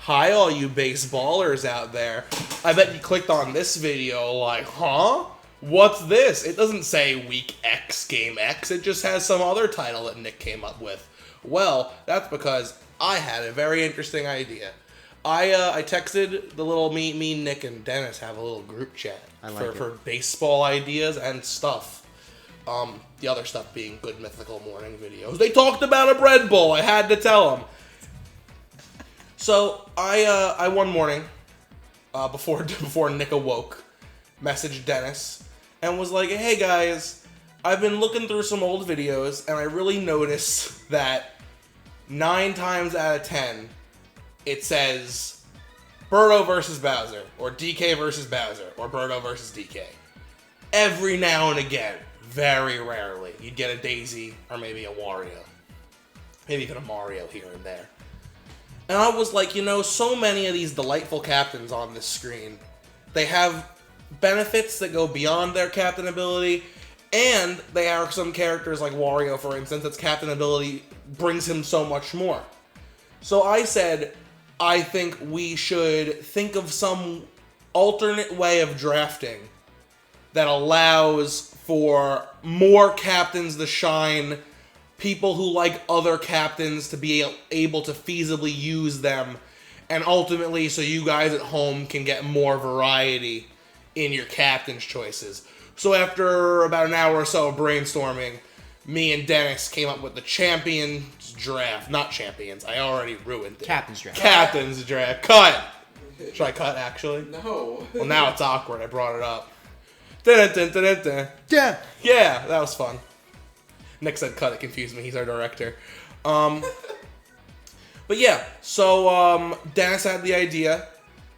Hi, all you baseballers out there. I bet you clicked on this video like, huh? What's this? It doesn't say Week X, Game X. It just has some other title that Nick came up with. Well, that's because I had a very interesting idea. I texted the little me, Nick, and Dennis have a little group chat for baseball ideas and stuff. The other stuff being Good Mythical Morning videos. They talked about a bread bowl. I had to tell them. So I one morning, before Nick awoke, messaged Dennis and was like, "Hey guys, I've been looking through some old videos and I really noticed that 9 times out of 10 it says Birdo versus Bowser or DK versus Bowser or Birdo versus DK. Every now and again, very rarely, you'd get a Daisy or maybe a Wario, maybe even a Mario here and there." And I was like, so many of these delightful captains on this screen, they have benefits that go beyond their captain ability, and they are some characters like Wario, for instance, its captain ability brings him so much more. So I said, I think we should think of some alternate way of drafting that allows for more captains to shine, people who like other captains to be able to feasibly use them, and ultimately so you guys at home can get more variety in your captain's choices. So after about an hour or so of brainstorming, me and Dennis came up with the Champions Draft. Not Champions, I already ruined it. Captain's Draft. Captain's Draft. Cut! Should I cut, actually? No. Well, now it's awkward. I brought it up. Dun-dun-dun-dun-dun. Yeah, that was fun. Nick said cut, it confused me. He's our director. But yeah, so Dennis had the idea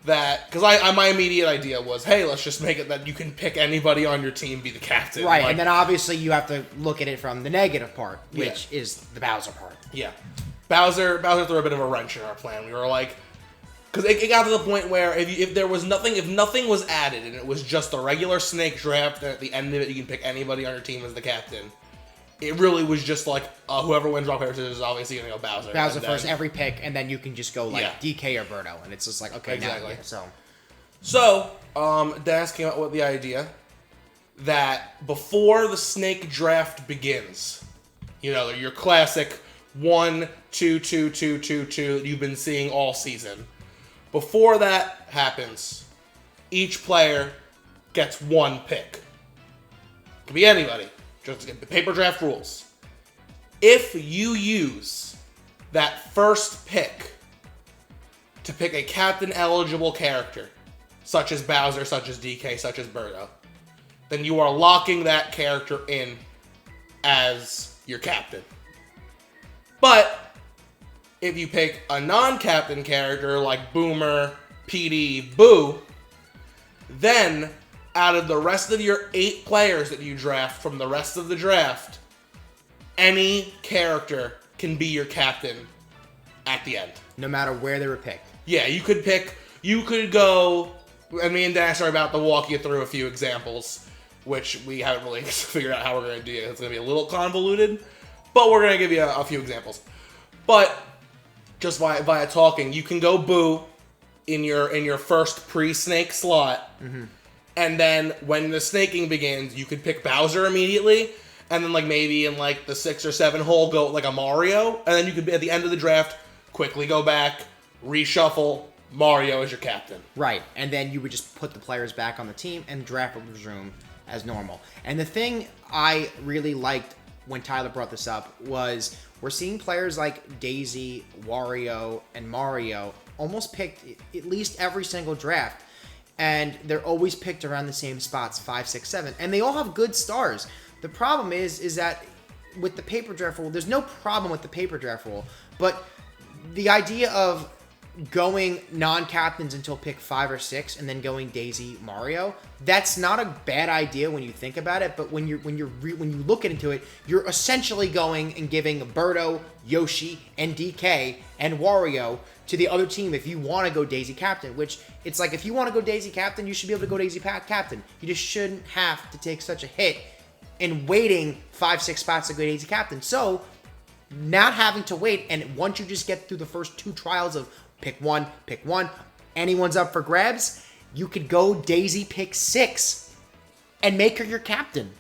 that, because my immediate idea was, hey, let's just make it that you can pick anybody on your team be the captain. Right, and then obviously you have to look at it from the negative part, which Yeah. is the Bowser part. Yeah. Bowser threw a bit of a wrench in our plan. We were like, because it got to the point where if nothing was added and it was just a regular snake draft, and at the end of it you can pick anybody on your team as the captain, it really was just like whoever wins rock paper scissors is obviously gonna go Bowser. Bowser first every pick, and then you can just go like Yeah. DK or Birdo, and it's just like okay, Exactly. now So Dennis came up with the idea that before the snake draft begins, your classic 1, 2, 2, 2, 2, 2 that you've been seeing all season. Before that happens, each player gets one pick. It can be anybody. Just the paper draft rules. If you use that first pick to pick a captain eligible character, such as Bowser, such as DK, such as Birdo, then you are locking that character in as your captain. But if you pick a non-captain character like Boomer, PD, Boo, then out of the rest of your 8 players that you draft from the rest of the draft, any character can be your captain at the end. no matter where they were picked. Yeah, you could go, and me and Dash are about to walk you through a few examples, which we haven't really figured out how we're going to do it. It's going to be a little convoluted, but we're going to give you a few examples. But just via talking, you can go Boo in your first pre-snake slot, and then when the snaking begins, you could pick Bowser immediately, and then maybe in the 6 or 7 hole go a Mario, and then you could at the end of the draft quickly go back, reshuffle Mario as your captain. Right, and then you would just put the players back on the team, and draft would resume as normal. And the thing I really liked when Tyler brought this up was we're seeing players like Daisy, Wario, and Mario almost picked at least every single draft, and they're always picked around the same spots, 5, 6, 7, and they all have good stars. The problem is that with the paper draft rule, there's no problem with the paper draft rule, but the idea of going non-captains until pick 5 or 6 and then going Daisy, Mario, that's not a bad idea when you think about it, but when you look into it, you're essentially going and giving Birdo, Yoshi, and DK and Wario to the other team if you want to go Daisy captain, which it's like if you want to go Daisy captain, you should be able to go Daisy captain. You just shouldn't have to take such a hit in waiting 5, 6 spots to go Daisy captain. So not having to wait. And once you just get through the first 2 trials of pick one, anyone's up for grabs, you could go Daisy pick 6 and make her your captain.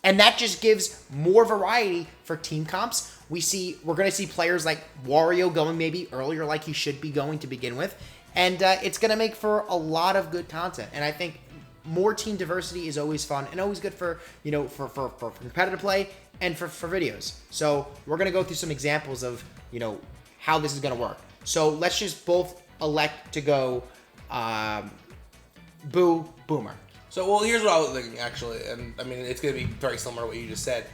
And that just gives more variety for team comps. We're going to see players like Wario going maybe earlier like he should be going to begin with. And it's going to make for a lot of good content. And I think more team diversity is always fun and always good for, for competitive play and for videos. So we're going to go through some examples of, how this is going to work. So let's just both elect to go Boo, Boomer. So, well, here's what I was thinking, actually. And, I mean, it's going to be very similar to what you just said.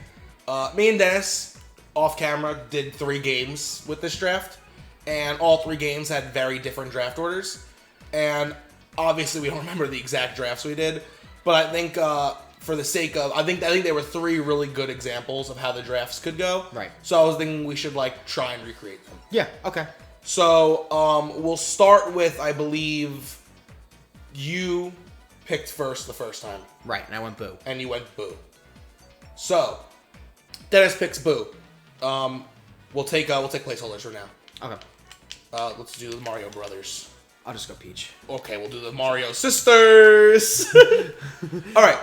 Me and Dennis, off camera, did 3 games with this draft. And all 3 games had very different draft orders. And obviously, we don't remember the exact drafts we did. But I think, for the sake of... I think there were 3 really good examples of how the drafts could go. Right. So I was thinking we should, try and recreate them. Yeah, okay. So, we'll start with, I believe, you picked first the first time. Right, and I went Boo. And you went Boo. So, Dennis picks Boo. We'll take placeholders for now. Okay. Let's do the Mario Brothers. I'll just go Peach. Okay, we'll do the Mario Sisters. All right.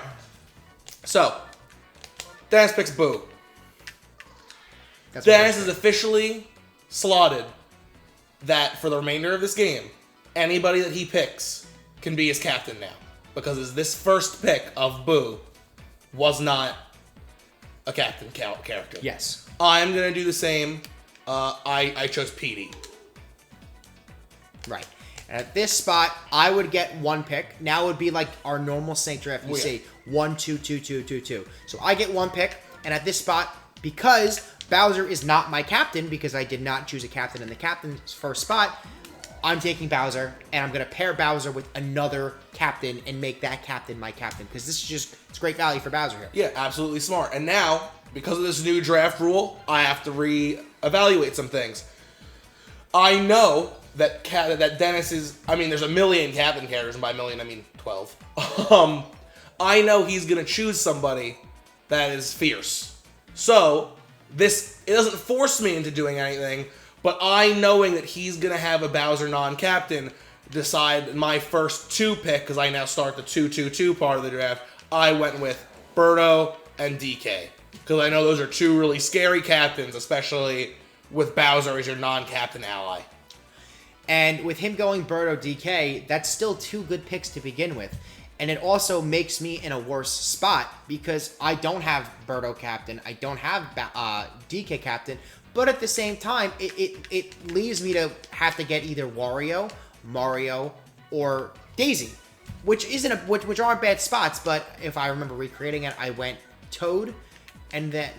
So, Dennis picks Boo. Dennis is officially slotted that for the remainder of this game, anybody that he picks can be his captain now. Because this first pick of Boo was not a captain character. Yes. I'm going to do the same. I chose Petey. Right. And at this spot, I would get 1 pick. Now it would be like our normal Snake draft. You see 1, 2, 2, 2, 2, 2. So I get 1 pick. And at this spot, because Bowser is not my captain, because I did not choose a captain in the captain's first spot, I'm taking Bowser, and I'm going to pair Bowser with another captain and make that captain my captain, because this is it's great value for Bowser here. Yeah, absolutely smart. And now, because of this new draft rule, I have to re-evaluate some things. I know that Dennis is... I mean, there's a million captain characters, and by a million, I mean 12. I know he's going to choose somebody that is fierce. So, it doesn't force me into doing anything, but I, knowing that he's going to have a Bowser non-captain, decide my first 2 pick, because I now start the 2-2-2 part of the draft, I went with Birdo and DK. Because I know those are 2 really scary captains, especially with Bowser as your non-captain ally. And with him going Birdo DK, that's still 2 good picks to begin with. And it also makes me in a worse spot, because I don't have Birdo captain, I don't have DK captain, but at the same time, it leaves me to have to get either Wario, Mario, or Daisy, which aren't bad spots. But if I remember recreating it, I went Toad, and then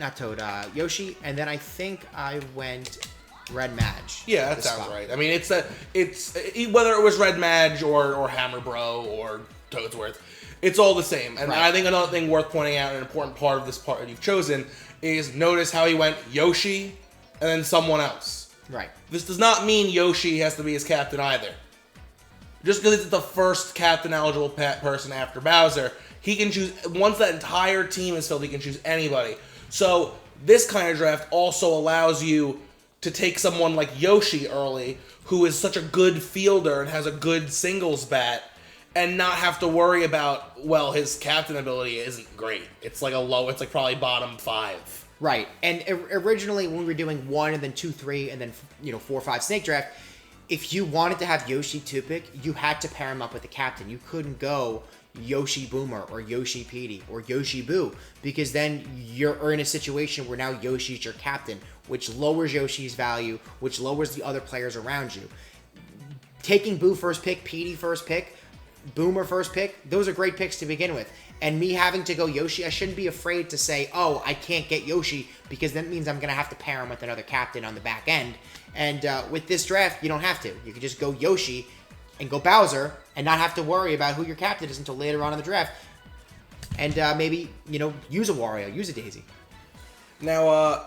Yoshi, and then I think I went Red Madge. Yeah, that sounds right. I mean, it's whether it was Red Madge or Hammer Bro or Toadsworth, it's all the same. And I think another thing worth pointing out, an important part of this part that you've chosen, is notice how he went Yoshi and then someone else. Right. This does not mean Yoshi has to be his captain either. Just because it's the first captain eligible person after Bowser, he can choose, once that entire team is filled, he can choose anybody. So this kind of draft also allows you to take someone like Yoshi early, who is such a good fielder and has a good singles bat, and not have to worry about, well, his captain ability isn't great. It's like it's like probably bottom 5. Right. And originally when we were doing 1 and then 2, 3, and then 4, 5 Snake draft, if you wanted to have Yoshi 2 pick, you had to pair him up with the captain. You couldn't go Yoshi Boomer or Yoshi Petey or Yoshi Boo, because then you're in a situation where now Yoshi's your captain, which lowers Yoshi's value, which lowers the other players around you. Taking Boo first pick, Petey first pick, Boomer first pick, those are great picks to begin with. And me having to go Yoshi, I shouldn't be afraid to say, oh, I can't get Yoshi, because that means I'm going to have to pair him with another captain on the back end. And with this draft, you don't have to. You can just go Yoshi and go Bowser and not have to worry about who your captain is until later on in the draft. And maybe, use a Wario, use a Daisy. Now,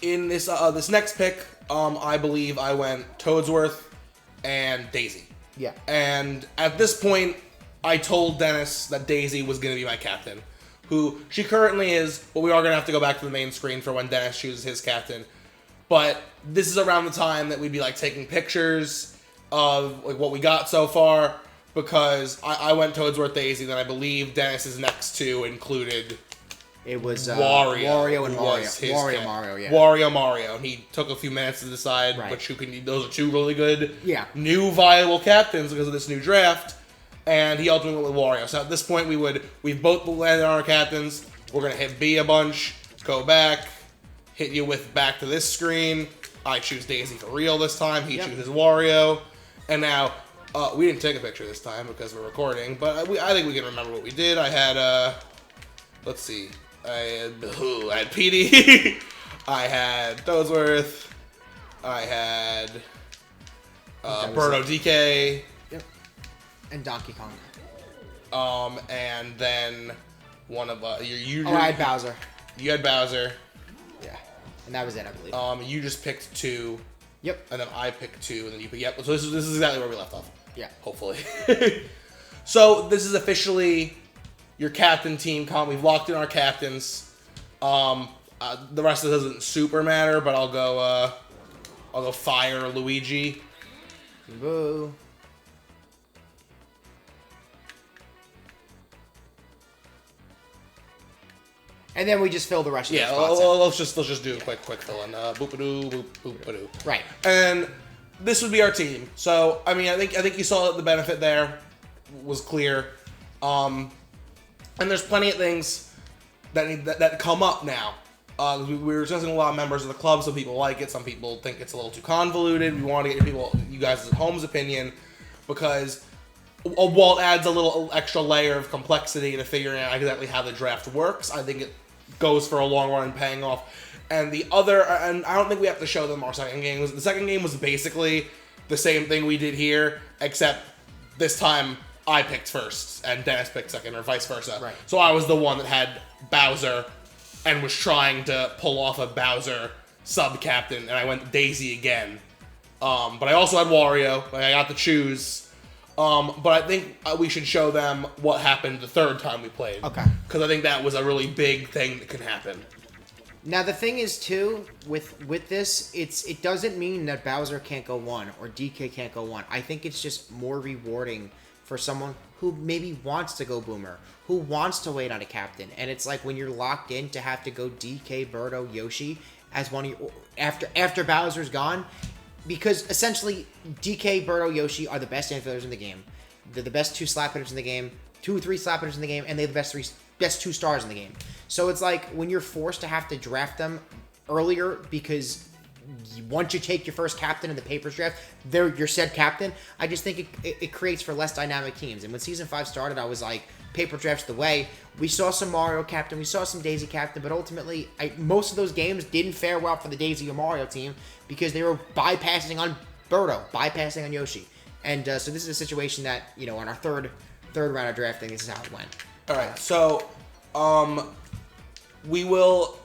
in this next pick, I believe I went Toadsworth and Daisy. Yeah. And at this point, I told Dennis that Daisy was going to be my captain, who she currently is, but we are going to have to go back to the main screen for when Dennis chooses his captain. But this is around the time that we'd be like taking pictures of like what we got so far, because I went Toadsworth Daisy, then I believe Dennis's next two included It was Wario and who Mario. was his Wario cat. Mario, yeah. Wario Mario. And he took a few minutes to decide Right. which who can. Those are two really good, Yeah. new viable captains because of this new draft. And he ultimately went with Wario. So at this point, we've both landed on our captains. We're gonna hit B a bunch, go back, hit you with back to this screen. I choose Daisy for real this time. He chooses Wario, and now we didn't take a picture this time because we're recording. But I think we can remember what we did. I had let's see. I had Petey. I had Toadsworth. I had Birdo DK. Yep. And Donkey Kong. And then one of you. I had Bowser. You had Bowser. Yeah. And that was it, I believe. You just picked two. Yep. And then I picked two, and then you picked. Yep. So this is exactly where we left off. Yeah. Hopefully. So this is officially your captain team comp. We've locked in our captains. The rest of it doesn't super matter, but I'll go Fire Luigi. Boo. And then we just fill the rest of the spots out. Let's just do a quick fill in. Boop-a-doo, boop, boop-a-doo. Right. And this would be our team. So I mean, I think you saw the benefit there was clear. And there's plenty of things that come up now. We were discussing a lot of members of the club. Some people like it. Some people think it's a little too convoluted. We want to get you guys at home's opinion, because while it adds a little extra layer of complexity to figuring out exactly how the draft works, I think it goes for a long run and paying off. And and I don't think we have to show them our second game. The second game was basically the same thing we did here, except this time I picked first and Dennis picked second, or vice versa. Right. So I was the one that had Bowser and was trying to pull off a Bowser sub-captain, and I went Daisy again. But I also had Wario, like I got to choose. But I think we should show them what happened the third time we played. Okay. Because I think that was a really big thing that can happen. Now the thing is too with this, it doesn't mean that Bowser can't go 1 or DK can't go 1. I think it's just more rewarding for someone who maybe wants to go Boomer, who wants to wait on a captain, and it's like when you're locked in to have to go DK, Birdo, Yoshi as one of your, after Bowser's gone, because essentially DK, Birdo, Yoshi are the best infielders in the game. They're the best 2 slap hitters in the game, 2 or 3 slap hitters in the game, and they're the best 2 stars in the game. So it's like when you're forced to have to draft them earlier because once you take your first captain in the papers draft, they're your said captain. I just think it creates for less dynamic teams. And when Season 5 started, I was like, paper draft's the way. We saw some Mario captain, we saw some Daisy captain, but ultimately, most of those games didn't fare well for the Daisy or Mario team because they were bypassing on Birdo, bypassing on Yoshi. And so this is a situation that, on our third round of drafting, this is how it went. All right, so we will.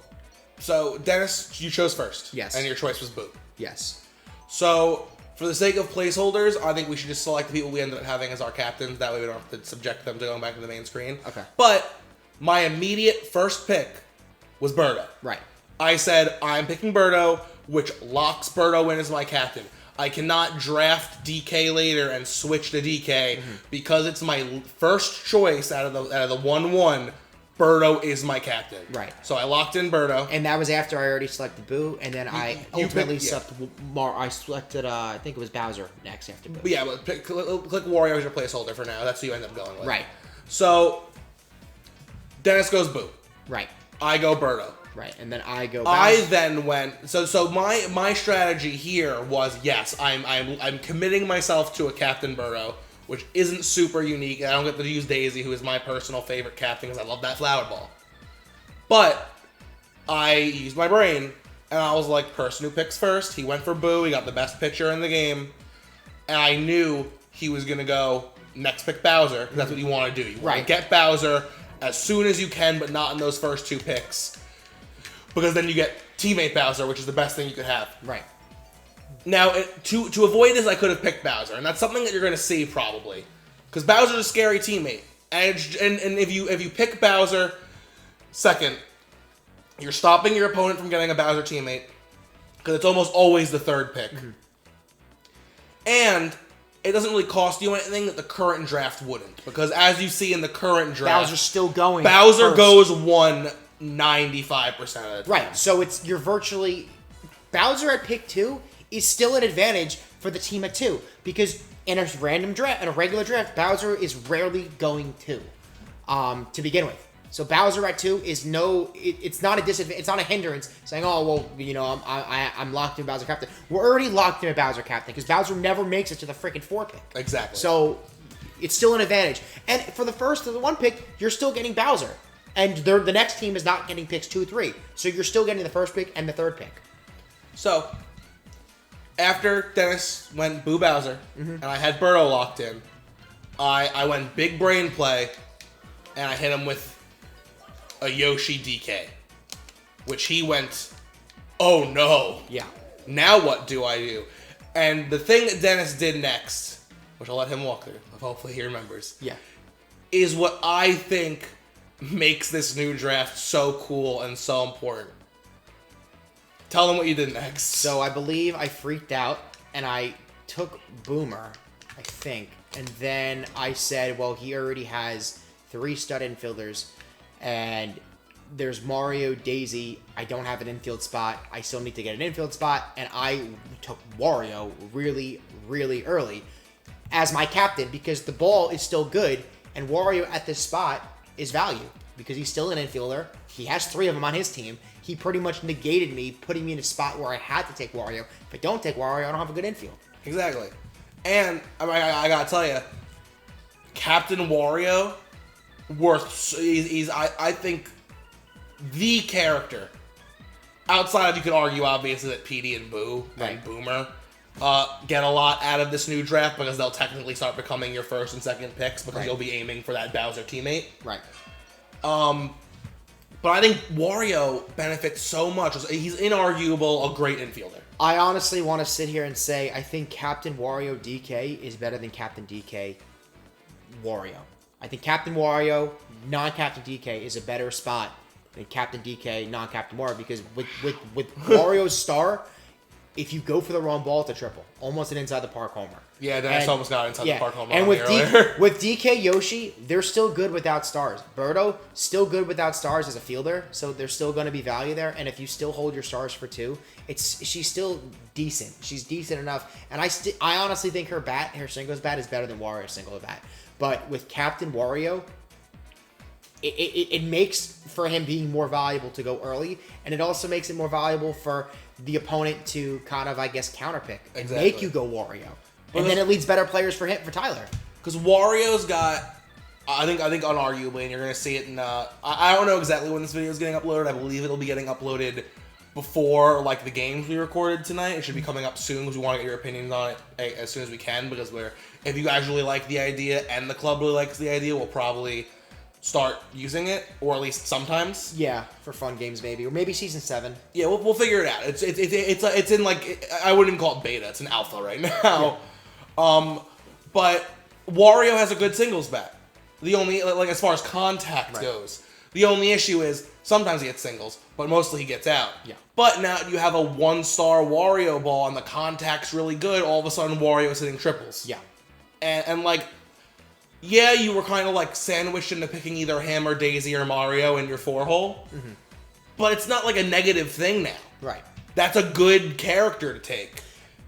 So Dennis, you chose first. Yes. And your choice was Boo. Yes. So for the sake of placeholders, I think we should just select the people we ended up having as our captains. That way we don't have to subject them to going back to the main screen. Okay. But my immediate first pick was Birdo. Right. I said, I'm picking Birdo, which locks Birdo in as my captain. I cannot draft DK later and switch to DK because it's my first choice out of the 1-1. Birdo is my captain. Right. So I locked in Birdo. And that was after I already selected Boo, and then I ultimately picked- yeah. selected I selected, I think it was Bowser next after Boo. But yeah, but click Wario as your placeholder for now. That's who you end up going with. Right. So Dennis goes Boo. Right. I go Birdo. Right. And then I go I Bowser. then went. So my strategy here was, yes, I'm committing myself to a Captain Birdo, which isn't super unique. I don't get to use Daisy, who is my personal favorite captain because I love that flower ball. But I used my brain, and I was like, person who picks first. He went for Boo. He got the best pitcher in the game, and I knew he was gonna go next pick Bowser. 'Cause that's what you want to do. You want to get Bowser as soon as you can, but not in those first 2 picks, because then you get teammate Bowser, which is the best thing you could have. Right. Now, to avoid this, I could have picked Bowser, and that's something that you're going to see probably, because Bowser's a scary teammate, and if you pick Bowser second, you're stopping your opponent from getting a Bowser teammate. because it's almost always the third pick. And it doesn't really cost you anything that the current draft wouldn't, because as you see in the current draft, Bowser's still going. Bowser first. goes 95% of the time. Right, so you're virtually... Bowser at pick 2 is still an advantage for the team at 2, because in a random draft, in a regular draft, Bowser is rarely going 2, to begin with. So Bowser at 2 is it's not a disadvantage, it's not a hindrance, saying, oh, well, you know, I'm locked in Bowser Captain. We're already locked in a Bowser Captain, because Bowser never makes it to the freaking 4 pick. Exactly. So, it's still an advantage. And for the first of the 1 pick, you're still getting Bowser. And the next team is not getting picks 2, 3. So you're still getting the first pick and the third pick. So, after Dennis went Boo Bowser, and I had Birdo locked in, I went big brain play, and I hit him with a Yoshi DK. Which he went, oh no. Yeah. Now what do I do? And the thing that Dennis did next, which I'll let him walk through, hopefully he remembers, Yeah. is what I think makes this new draft so cool and so important. Tell them what you did next. So I believe I freaked out, and I took Boomer, I think. And then I said, well, he already has 3 stud infielders, and there's Mario, Daisy. I don't have an infield spot. I still need to get an infield spot, and I took Wario really, really early as my captain, because the ball is still good, and Wario at this spot is value, because he's still an infielder. He has 3 of them on his team. He pretty much negated me, putting me in a spot where I had to take Wario. If I don't take Wario, I don't have a good infield. Exactly. And I gotta tell you, Captain Wario, he's I think the character. Outside of, you could argue obviously that Petey and Boo and Boomer get a lot out of this new draft, because they'll technically start becoming your first and second picks, because you'll be aiming for that Bowser teammate. Right. But I think Wario benefits so much. He's inarguable a great infielder. I honestly want to sit here and say I think Captain Wario DK is better than Captain DK Wario. I think Captain Wario, non-Captain DK, is a better spot than Captain DK, non-Captain Wario, because with Wario's star, if you go for the wrong ball, it's a triple. Almost an inside the park homer. Yeah, Dennis almost got inside the park homer. And with DK Yoshi, they're still good without stars. Birdo, still good without stars as a fielder, so there's still going to be value there. And if you still hold your stars for 2, she's still decent. She's decent enough. And I honestly think her singles bat is better than Wario's single bat. But with Captain Wario, it makes for him being more valuable to go early, and it also makes it more valuable for the opponent to kind of, I guess, counterpick and make you go Wario. And then it leads better players for Tyler. Because Wario's got, I think unarguably, and you're going to see it in, I don't know exactly when this video is getting uploaded. I believe it'll be getting uploaded before, like, the games we recorded tonight. It should be coming up soon, because we want to get your opinions on it as soon as we can, because if you guys really like the idea and the club really likes the idea, we'll probably start using it, or at least sometimes. Yeah, for fun games maybe, or maybe season 7. Yeah, we'll figure it out. It's in, like, I wouldn't even call it beta. It's an alpha right now. Yeah. But Wario has a good singles bat. The only, like, as far as contact goes, the only issue is sometimes he gets singles, but mostly he gets out. Yeah. But now you have a 1-star Wario ball, and the contact's really good. All of a sudden, Wario is hitting triples. Yeah. And like, yeah, you were kind of like sandwiched into picking either him or Daisy or Mario in your 4-hole. Mm-hmm. But it's not like a negative thing now. Right. That's a good character to take.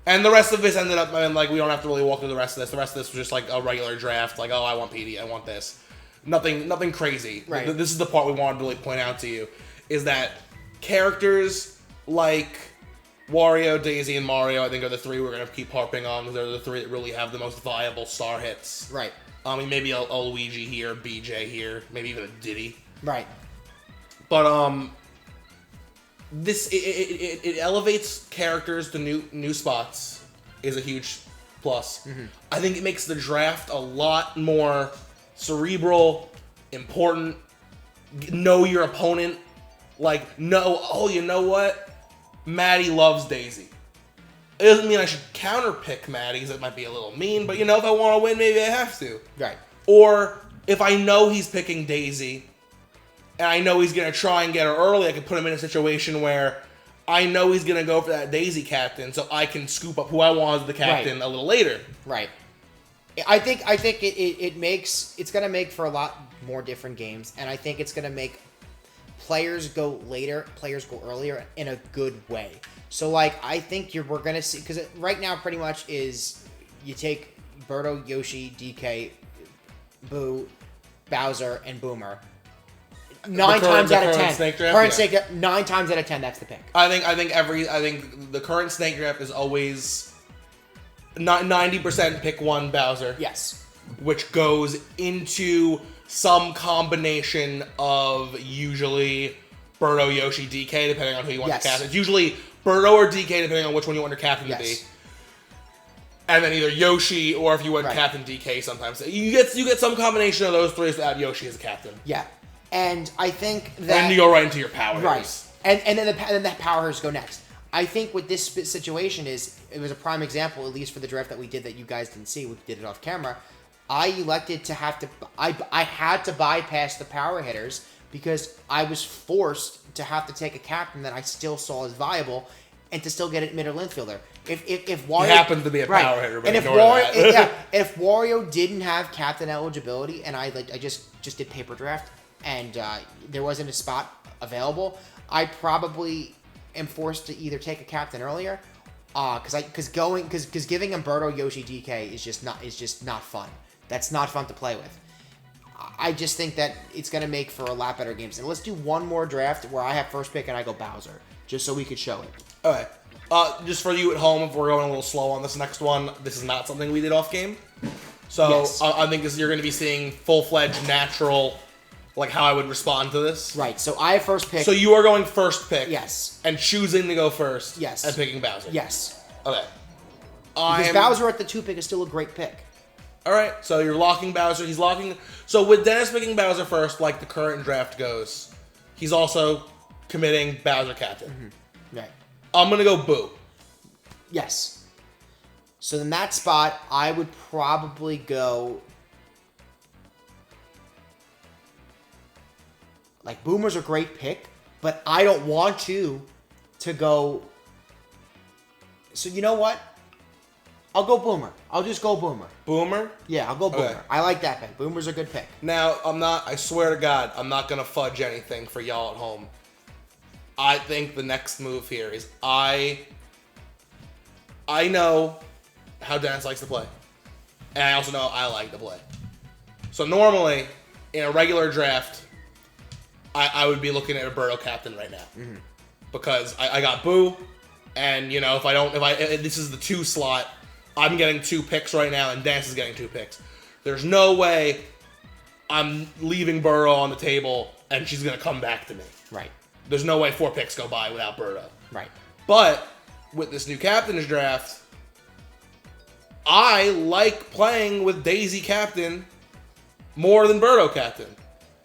And the rest of this ended up, I mean, like, we don't have to really walk through the rest of this. The rest of this was just like a regular draft. Like, oh, I want PD, I want this. Nothing crazy. Right. This is the part we wanted to really point out to you, is that characters like Wario, Daisy, and Mario, I think, are the 3 we're going to keep harping on, because they're the 3 that really have the most viable star hits. Right. I mean, maybe a Luigi here, BJ here, maybe even a Diddy. Right. But, this, it elevates characters to new spots, is a huge plus. Mm-hmm. I think it makes the draft a lot more cerebral, important, know your opponent, like, know, oh, you know what? Maddie loves Daisy. It doesn't mean I should counterpick Maddie, because it might be a little mean, but, you know, if I want to win, maybe I have to. Right. Or, if I know he's picking Daisy, and I know he's going to try and get her early, I can put him in a situation where I know he's going to go for that Daisy captain, so I can scoop up who I want as the captain a little later. Right. I think it's going to make for a lot more different games, and I think it's going to make players go later, players go earlier in a good way. So, like, I think we're going to see, because right now pretty much is you take Birdo, Yoshi, DK, Boo, Bowser, and Boomer. 9 times out of 10. Snake draft, current snake draft, 9 times out of 10, that's the pick. I think the current snake draft is always 90% pick one Bowser. Yes. Which goes into some combination of usually Birdo, Yoshi, DK, depending on who you want to captain. It's usually Birdo or DK, depending on which one you want your captain to be. And then either Yoshi or if you want Captain DK sometimes. You get some combination of those three to add Yoshi as a captain. Yeah. And I think that... And you go right into your power. Right. And then the power hitters go next. I think what this situation is, it was a prime example, at least for the draft that we did that you guys didn't see. We did it off camera. I elected to have to... I had to bypass the power hitters because I was forced to have to take a captain that I still saw as viable and to still get a mid or infielder. If Wario... He happens to be a power hitter, but and if Wario didn't have captain eligibility and I just did paper draft and there wasn't a spot available, I probably am forced to either take a captain earlier because giving him Birdo, Yoshi, DK is just not fun. That's not fun to play with. I just think that it's going to make for a lot better games. And let's do one more draft where I have first pick and I go Bowser, just so we could show it. Okay. Just for you at home, if we're going a little slow on this next one, this is not something we did off game. So yes. I think you're going to be seeing full-fledged, natural, like how I would respond to this. Right. So I have first pick. So you are going first pick. Yes. And choosing to go first. Yes. And picking Bowser. Yes. Okay. Because Bowser at the 2 pick is still a great pick. All right. So you're locking Bowser. He's locking. So with Dennis picking Bowser first, like the current draft goes, he's also committing Bowser captain. Mm-hmm. Right. I'm going to go Boo. Yes. So in that spot, I would probably go... Like, Boomer's a great pick, but I don't want to go... So you know what? I'll go Boomer. I'll just go Boomer. Boomer? Yeah, I'll go Boomer. Okay. I like that pick. Boomer's a good pick. Now, I swear to God, I'm not going to fudge anything for y'all at home. I think the next move here is I know how Dennis likes to play. And I also know I like to play. So normally, in a regular draft, I would be looking at a Birdo captain right now. Mm-hmm. Because I got Boo, and if this is the 2 slot, I'm getting 2 picks right now, and Dennis is getting 2 picks. There's no way I'm leaving Birdo on the table, and she's going to come back to me. Right. There's no way 4 picks go by without Birdo. Right. But with this new captain's draft, I like playing with Daisy captain more than Birdo captain.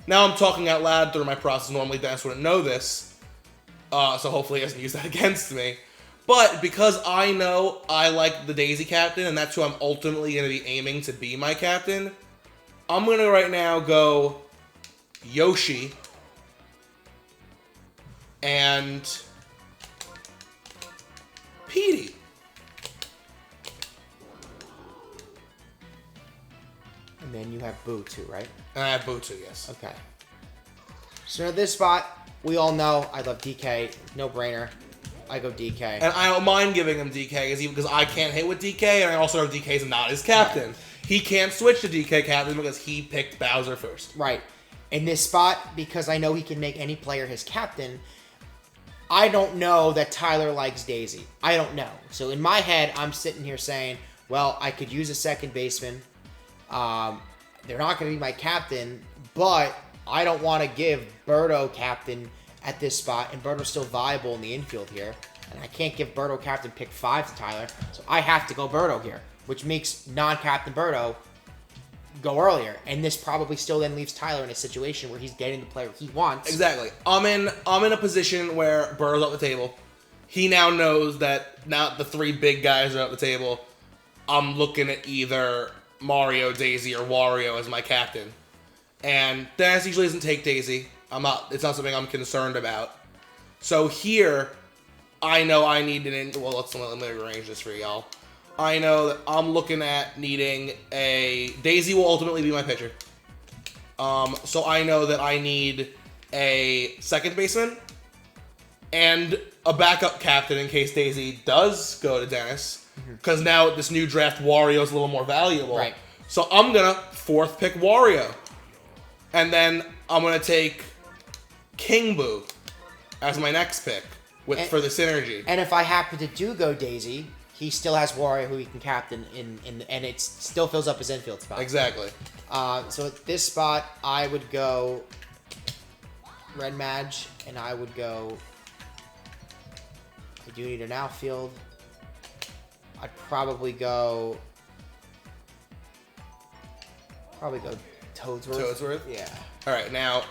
Now I'm talking out loud through my process. Normally Dennis wouldn't know this, so hopefully he doesn't use that against me. But because I know I like the Daisy captain, and that's who I'm ultimately going to be aiming to be my captain, I'm going to right now go Yoshi and Petey. And then you have Boo too, right? And I have Boo too, yes. Okay. So at this spot, we all know I love DK. No brainer. I go DK. And I don't mind giving him DK because I can't hit with DK, and I also know DK's not his captain. Right. He can't switch to DK captain because he picked Bowser first. Right. In this spot, because I know he can make any player his captain, I don't know that Tyler likes Daisy. I don't know. So in my head, I'm sitting here saying, well, I could use a second baseman. They're not going to be my captain, but I don't want to give Birdo captain at this spot, and Birdo's still viable in the infield here, and I can't give Birdo captain pick 5 to Tyler, so I have to go Birdo here, which makes non-captain Birdo go earlier, and this probably still then leaves Tyler in a situation where he's getting the player he wants. Exactly. I'm in a position where Birdo's at the table. He now knows that now the 3 big guys are at the table. I'm looking at either Mario, Daisy, or Wario as my captain. And Dennis usually doesn't take Daisy. It's not something I'm concerned about. So here, I know I need well, let me arrange this for y'all. I know that I'm looking at needing a... Daisy will ultimately be my pitcher. So I know that I need a second baseman and a backup captain in case Daisy does go to Dennis. Because now this new draft, Wario is a little more valuable. Right. So I'm going to fourth pick Wario. And then I'm going to take King Boo as my next pick for the synergy. And if I happen to go Daisy, he still has Wario who he can captain and it still fills up his infield spot. Exactly. So at this spot, I would go Red Madge, and I would go... I do need an outfield. I'd probably go Toadsworth. Toadsworth? Yeah. All right, now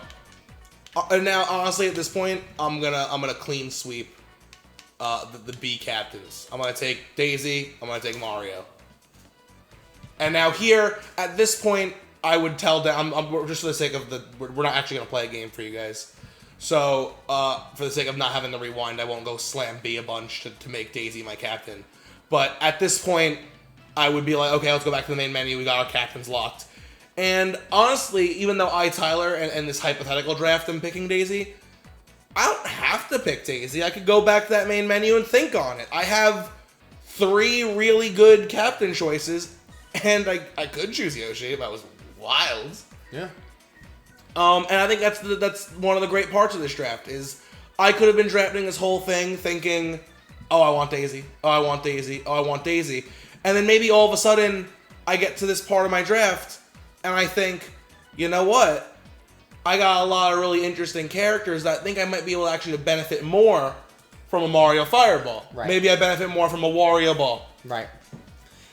honestly at this point, I'm gonna clean sweep the B captains. I'm gonna take Daisy. I'm gonna take Mario. And now here at this point, I would tell them I'm just for the sake of we're not actually gonna play a game for you guys. So for the sake of not having to rewind, I won't go slam B a bunch to make Daisy my captain. But at this point, I would be like, okay, let's go back to the main menu. We got our captains locked. And honestly, even though Tyler, and this hypothetical draft, I'm picking Daisy, I don't have to pick Daisy. I could go back to that main menu and think on it. I have 3 really good captain choices, and I could choose Yoshi if I was wild. Yeah. And I think that's one of the great parts of this draft is I could have been drafting this whole thing thinking, oh, I want Daisy. Oh, I want Daisy. Oh, I want Daisy. And then maybe all of a sudden I get to this part of my draft and I think, you know what? I got a lot of really interesting characters that I think I might be able to actually benefit more from a Mario Fireball. Right. Maybe I benefit more from a Wario Ball. Right.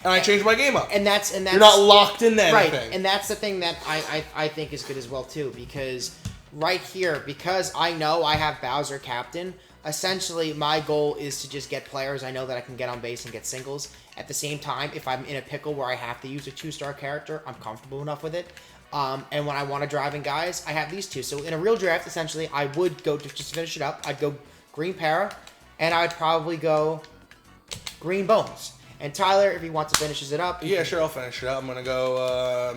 And I change my game up. And that's you're not locked into anything. Right. And that's the thing that I think is good as well too, because right here, because I know I have Bowser captain, essentially my goal is to just get players I know that I can get on base and get singles. At the same time, if I'm in a pickle where I have to use a 2-star character, I'm comfortable enough with it. And when I want to drive in guys, I have these two. So in a real draft, essentially, I would go to just finish it up. I'd go Green Para, and I'd probably go Green Bones. And Tyler, if he wants to finishes it up, yeah, sure, I'll finish it up. I'm gonna go.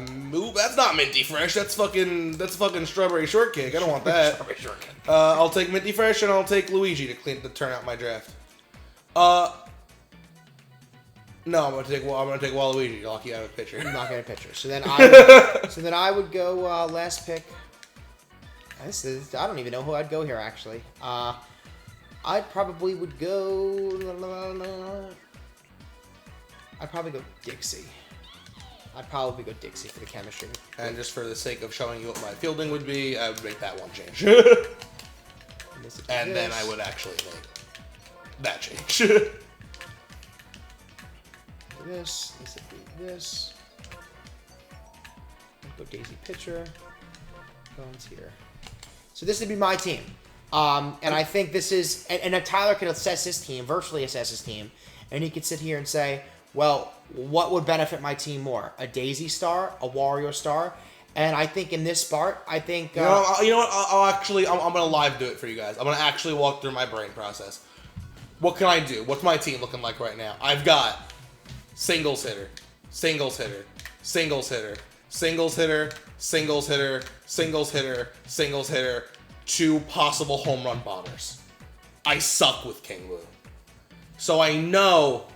That's not Minty Fresh. That's fucking Strawberry Shortcake. I don't want that. Strawberry Shortcake. I'll take Minty Fresh and I'll take Luigi to turn out my draft. No, I'm gonna take Waluigi to lock you out of the pitcher. I'm not gonna pitcher. So then I would go last pick. I don't even know who I'd go here actually. I probably would go. I'd probably go Dixie. I'd probably go Dixie for the chemistry. And just for the sake of showing you what my fielding would be, I would make that one change. And then I would actually make that change. This would be this. I'll go Daisy pitcher. Bones here. So this would be my team. And I think this is, and Tyler could assess his team, virtually assess his team, and he could sit here and say, well, what would benefit my team more? A Daisy star, a Wario star? And I think in this part, I think... you know what? I'm going to live do it for you guys. I'm going to actually walk through my brain process. What can I do? What's my team looking like right now? I've got singles hitter, singles hitter, singles hitter, singles hitter, singles hitter, singles hitter, singles hitter, 2 possible home run bombers. I suck with King Boo. So I know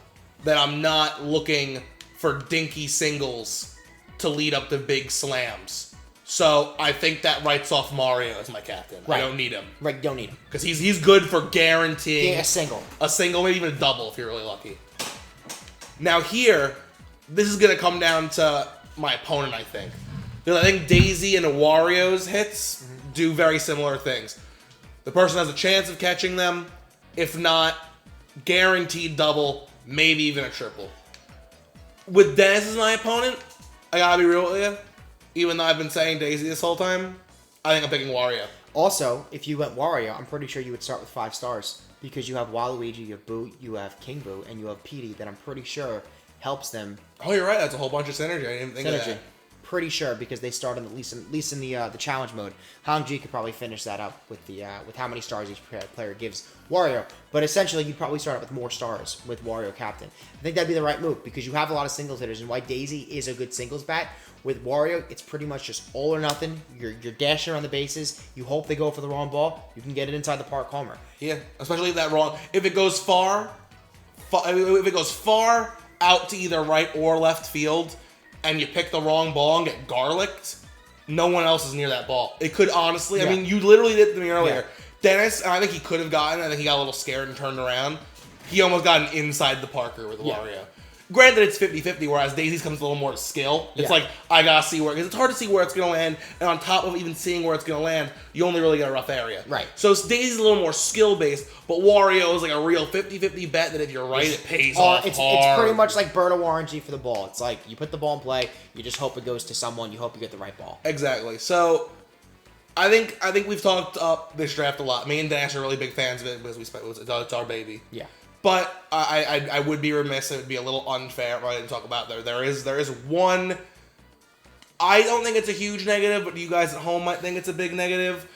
that I'm not looking for dinky singles to lead up to big slams. So I think that writes off Mario as my captain. Right. I don't need him. Right, don't need him. Because he's good for guaranteeing Yeah, a single, maybe even a double if you're really lucky. Now here, this is going to come down to my opponent, I think. Because I think Daisy and Wario's hits do very similar things. The person has a chance of catching them. If not, guaranteed double, maybe even a triple. With Dennis as my opponent, I gotta be real with you. Even though I've been saying Daisy this whole time, I think I'm picking Wario. Also, if you went Wario, I'm pretty sure you would start with 5 stars. Because you have Waluigi, you have Boo, you have King Boo, and you have Petey that I'm pretty sure helps them. Oh, you're right. That's a whole bunch of synergy. I didn't even think of that. pretty sure because they started at least in the challenge mode. Hongji could probably finish that up with the with how many stars each player gives Wario. But essentially, you'd probably start out with more stars with Wario captain. I think that'd be the right move because you have a lot of singles hitters, and why Daisy is a good singles bat. With Wario, it's pretty much just all or nothing. You're dashing around the bases. You hope they go for the wrong ball. You can get it inside the park homer. Yeah, especially if that wrong. If it goes far out to either right or left field, and you pick the wrong ball and get garlicked, no one else is near that ball. It could honestly. Yeah. I mean, you literally did it to me earlier. Yeah. Dennis, and I think he could have gotten. I think he got a little scared and turned around. He almost got an inside the Parker with Wario. Granted, it's 50-50, whereas Daisy's comes a little more to skill. It's like, I gotta see where, because it's hard to see where it's gonna land, and on top of even seeing where it's gonna land, you only really get a rough area. Right. So Daisy's a little more skill-based, but Wario is like a real 50-50 bet that if you're right, it pays off It's hard. pretty much like Birdo RNG for the ball. It's like, you put the ball in play, you just hope it goes to someone, you hope you get the right ball. Exactly. So, I think we've talked up this draft a lot. Me and Dash are really big fans of it, because it's our baby. Yeah. But I would be remiss. It would be a little unfair if I didn't talk about there is one. I don't think it's a huge negative, but you guys at home might think it's a big negative.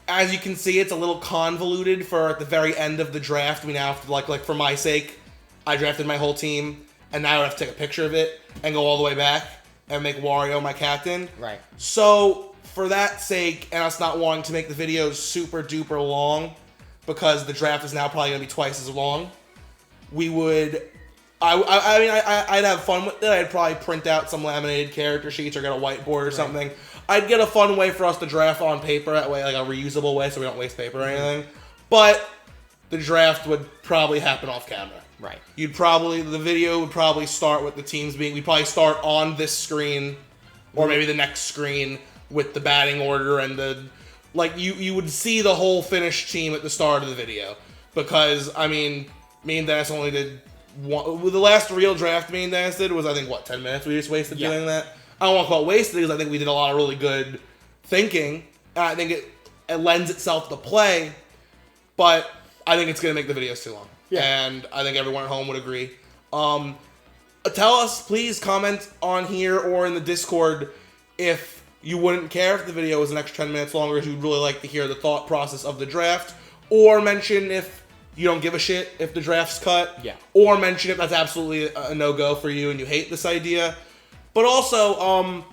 As you can see, it's a little convoluted for at the very end of the draft. We now have to like for my sake, I drafted my whole team, and now I have to take a picture of it and go all the way back and make Wario my captain. Right. So for that sake, and us not wanting to make the videos super duper long, because the draft is now probably gonna be twice as long. We would, I'd have fun with it. I'd probably print out some laminated character sheets or get a whiteboard or something. I'd get a fun way for us to draft on paper, that way, like a reusable way, so we don't waste paper or anything. But the draft would probably happen off camera. Right. The video would probably start with the teams we'd probably start on this screen, or maybe the next screen with the batting order and you would see the whole finished team at the start of the video. Because, I mean, me and Dennis only did one. The last real draft me and Dennis did was, I think, 10 minutes we just wasted doing that? I don't want to call it wasted because I think we did a lot of really good thinking. And I think it lends itself to play, but I think it's going to make the videos too long. Yeah. And I think everyone at home would agree. Tell us, please comment on here or in the Discord if you wouldn't care if the video was an extra 10 minutes longer, if you'd really like to hear the thought process of the draft, or mention if you don't give a shit if the draft's cut. Yeah. Or mention if that's absolutely a no-go for you and you hate this idea. But also,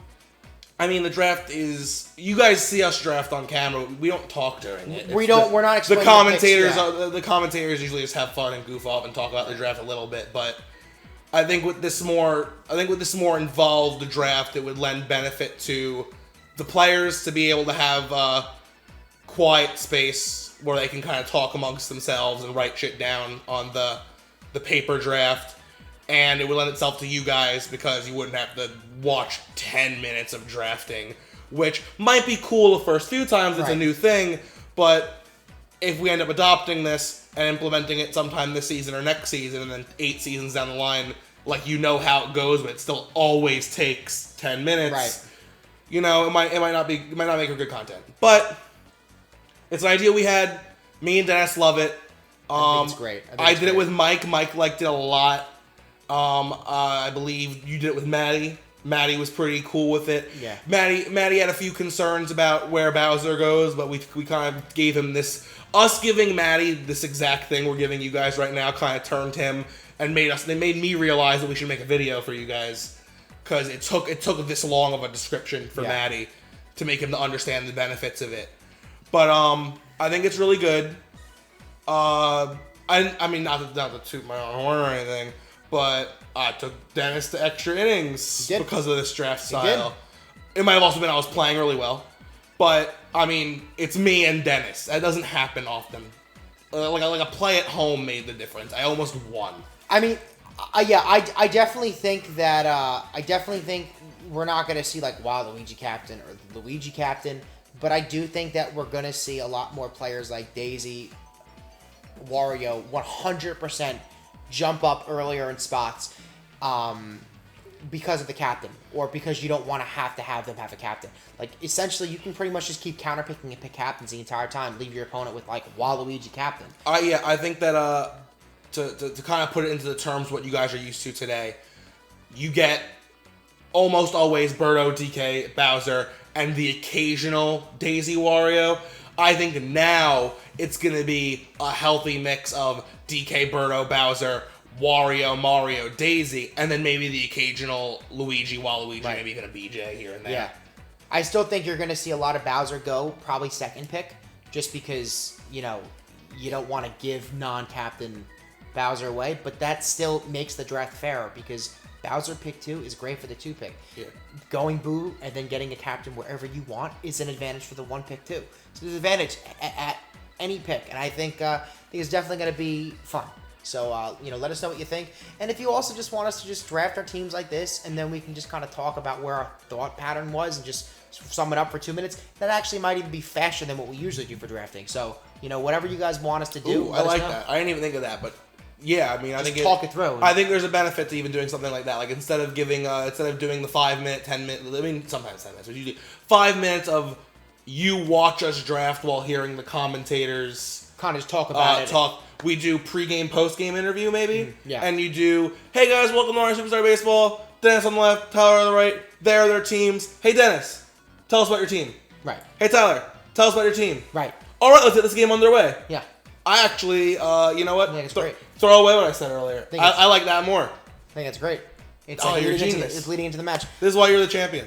the draft is... You guys see us draft on camera. We don't talk during it. We're not explaining the commentators usually just have fun and goof off and talk about the draft a little bit, but I think with this more involved draft, it would lend benefit to the players to be able to have quiet space where they can kind of talk amongst themselves and write shit down on the paper draft. And it would lend itself to you guys because you wouldn't have to watch 10 minutes of drafting, which might be cool the first few times it's a new thing, but if we end up adopting this and implementing it sometime this season or next season and then 8 seasons down the line, how it goes, but it still always takes 10 minutes. Right. It might not make for good content. But it's an idea we had. Me and Dennis love it. I think it's great. I did it with Mike. Mike liked it a lot. I believe you did it with Maddie. Maddie was pretty cool with it. Yeah. Maddie had a few concerns about where Bowser goes, but we kind of gave him this. Us giving Maddie this exact thing we're giving you guys right now kind of turned him and made me realize that we should make a video for you guys, because it took this long of a description for Maddie to make him to understand the benefits of it. But I think it's really good. Not to toot my own horn or anything, but I took Dennis to extra innings because of this draft style. It might have also been I was playing really well, but it's me and Dennis. That doesn't happen often. Like a play at home made the difference. I almost won. I definitely think that we're not going to see Waluigi captain or Luigi captain, but I do think that we're going to see a lot more players like Daisy, Wario, 100% jump up earlier in spots because of the captain, or because you don't want to have them have a captain. Essentially, you can pretty much just keep counterpicking and pick captains the entire time. Leave your opponent with Waluigi captain. I think that to kind of put it into the terms what you guys are used to today, you get almost always Birdo, DK, Bowser, and the occasional Daisy Wario. I think now it's going to be a healthy mix of DK, Birdo, Bowser, Wario, Mario, Daisy, and then maybe the occasional Luigi, Waluigi, Right. maybe even a BJ here and there. Yeah. I still think you're going to see a lot of Bowser go, probably second pick, just because, you don't want to give non-captain Bowser away, but that still makes the draft fairer because Bowser pick 2 is great for the 2 pick. Yeah. Going Boo and then getting a captain wherever you want is an advantage for the 1 pick too. So there's an advantage at any pick, and I think it's definitely going to be fun. So, let us know what you think. And if you also just want us to just draft our teams like this, and then we can just kind of talk about where our thought pattern was and just sum it up for 2 minutes, that actually might even be faster than what we usually do for drafting. So, whatever you guys want us to do, Ooh, I let us like know. that. I didn't even think of that, but yeah, I mean, I think talk it through. I think there's a benefit to even doing something like that. Like instead of doing the 5 minute, 10 minute, I mean sometimes 10 minutes, but you do 5 minutes of you watch us draft while hearing the commentators Kind of just talk about it. talk. We do pregame, postgame interview maybe, yeah. and you do, hey guys, welcome to our Superstar Baseball. Dennis on the left, Tyler on the right. There are their teams. Hey Dennis, tell us about your team. Right. Hey Tyler, tell us about your team. Right. All right, let's get this game underway. Yeah. I actually, you know what? I think it's great. Throw away what I said earlier. think it's- I like that more. I think that's great. It's Oh, you're a leading genius. it's leading into the match. This is why you're the champion.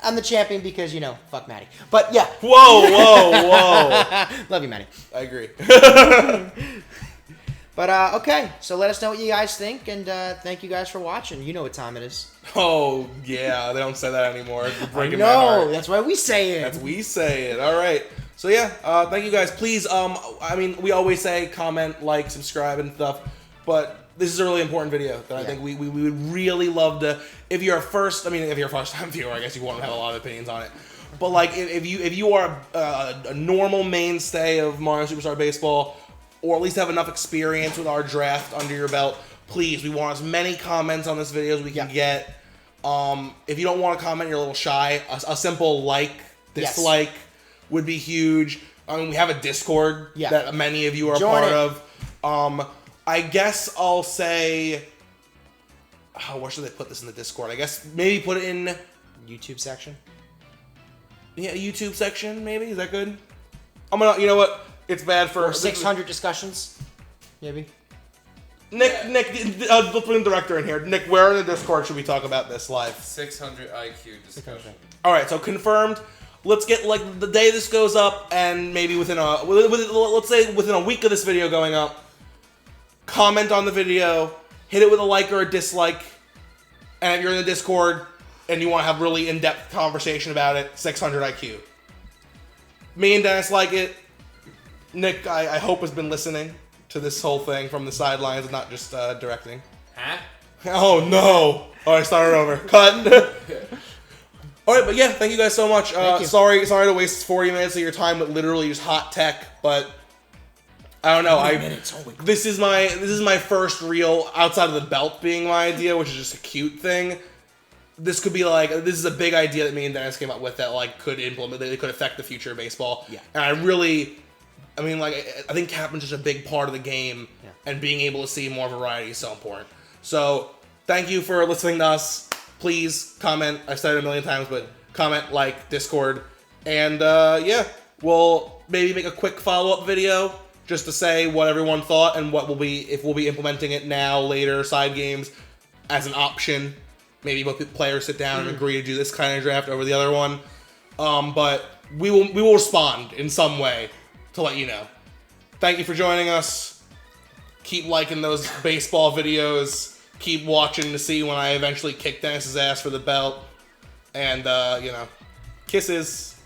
I'm the champion because, fuck Maddie. But yeah. Whoa. Love you, Maddie. I agree. But, okay. So let us know what you guys think, and thank you guys for watching. You know what time it is. Oh, yeah. They don't say that anymore. It's breaking my No, heart. that's why we say it. That's we say it. All right. So, yeah. Thank you guys. Please, we always say comment, like, subscribe, and stuff. But this is a really important video that I think we would really love to. If you're a first time viewer, I guess you won't have a lot of opinions on it. But like, if you are a normal mainstay of Mario Superstar Baseball, or at least have enough experience with our draft under your belt, please, we want as many comments on this video as we can get. If you don't want to comment, you're a little shy. A simple like, dislike would be huge. I mean, we have a Discord that many of you are Join part it. of. I guess I'll say, where should they put this in the Discord? I guess maybe put it in YouTube section. YouTube section. Maybe is that good? I'm gonna. You know what? It's bad for 600 discussions, maybe. Nick, let's bring the director in here. Nick, where in the Discord should we talk about this live? 600 IQ discussion. All right, so confirmed. Let's get like the day this goes up, and maybe let's say within a week of this video going up. Comment on the video, hit it with a like or a dislike, and if you're in the Discord and you want to have really in-depth conversation about it, 600 IQ. Me and Dennis like it. Nick, I hope, has been listening to this whole thing from the sidelines and not just directing. Huh? Oh no! All right, start it over. Cut. All right, but yeah, thank you guys so much. you. Sorry to waste 40 minutes of your time with literally just hot tech, but I don't know. This is my first real outside of the belt being my idea, which is just a cute thing. This could be like, this is a big idea that me and Dennis came up with that like could affect the future of baseball. Yeah. And I think captain's just a big part of the game, and being able to see more variety is so important. So thank you for listening to us. Please comment. I've said it a million times, but comment, like, Discord, and we'll maybe make a quick follow-up video just to say what everyone thought and if we'll be implementing it now, later, side games as an option. Maybe both players sit down and agree to do this kind of draft over the other one. But we will respond in some way to let you know. Thank you for joining us. Keep liking those baseball videos. Keep watching to see when I eventually kick Dennis's ass for the belt. And, kisses.